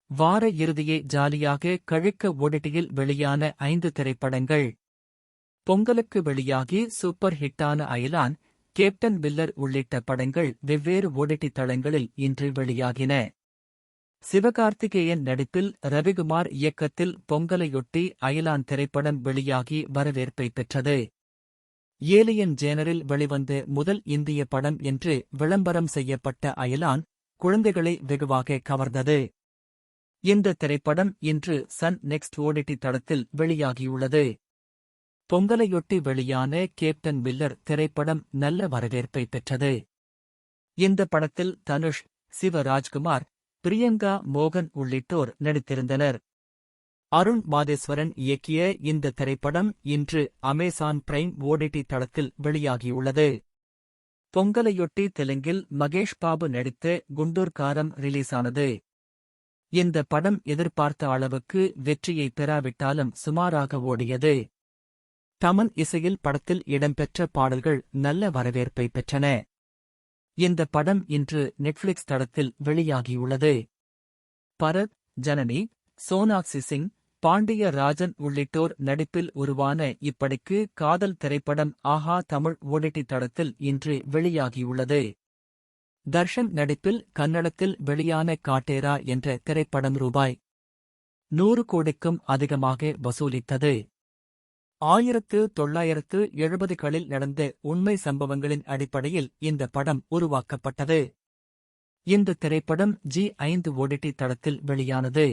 வார இறுதியை ஜாலியாக கழிக்க ஓடிடியில் வெளியான 5 திரைப்படங்கள். பொங்கலுக்கு வெளியாகி சூப்பர் ஹிட்டான அயலான், கேப்டன் மில்லர் உள்ளிட்ட படங்கள் வெவ்வேறு ஓடிடி தளங்களில் இன்று வெளியாகின. சிவகார்த்திகேயன் நடிப்பில் ரவிகுமார் இயக்கத்தில் பொங்கலையொட்டி அயலான் திரைப்படம் வெளியாகி வரவேற்பை பெற்றது. ஏலியன் ஜேனரில் வெளிவந்த முதல் இந்திய படம் என்று விளம்பரம் செய்யப்பட்ட அயலான், குழந்தைகளை வெகுவாக கவர்ந்தது. இந்த திரைப்படம் இன்று சன் நெக்ஸ்ட் ஓடிடி தளத்தில் வெளியாகியுள்ளது. பொங்கலையொட்டி வெளியான கேப்டன் மில்லர் திரைப்படம் நல்ல வரவேற்பை பெற்றது. இந்த படத்தில் தனுஷ், சிவராஜ்குமார், பிரியங்கா மோகன் உள்ளிட்டோர் நடித்திருந்தனர். அருண் மாதேஸ்வரன் இயக்கிய இந்த திரைப்படம் இன்று அமேசான் பிரைம் ஓடிடி தளத்தில் வெளியாகியுள்ளது. பொங்கலையொட்டி தெலுங்கில் மகேஷ் பாபு நடித்த குண்டூர் காரம் ரிலீஸானது. இந்த படம் எதிர்பார்த்த அளவுக்கு வெற்றியை பெறாவிட்டாலும் சுமாராக ஓடியது. தமன் இசையில் படத்தில் இடம்பெற்ற பாடல்கள் நல்ல வரவேற்பை பெற்றன. இந்த படம் இன்று நெட்ஃபிளிக்ஸ் தளத்தில் வெளியாகியுள்ளது. பரத், ஜனனி, சோனாக்ஷி சிங், பாண்டிய ராஜன் உள்ளிட்டோர் நடிப்பில் உருவான இப்படிக்கு காதல் திரைப்படம் ஆஹா தமிழ் ஓடிடி தளத்தில் இன்று வெளியாகியுள்ளது. தர்ஷன் நடிப்பில் கன்னடத்தில் வெளியான காட்டேரா என்ற திரைப்படம் ரூபாய் 100 கோடிக்கும் அதிகமாக வசூலித்தது. 1970களில் நடந்த உண்மை சம்பவங்களின் அடிப்படையில் இந்த படம் உருவாக்கப்பட்டது. இந்த திரைப்படம் ஜி5 ஓடிடி தளத்தில் வெளியானது.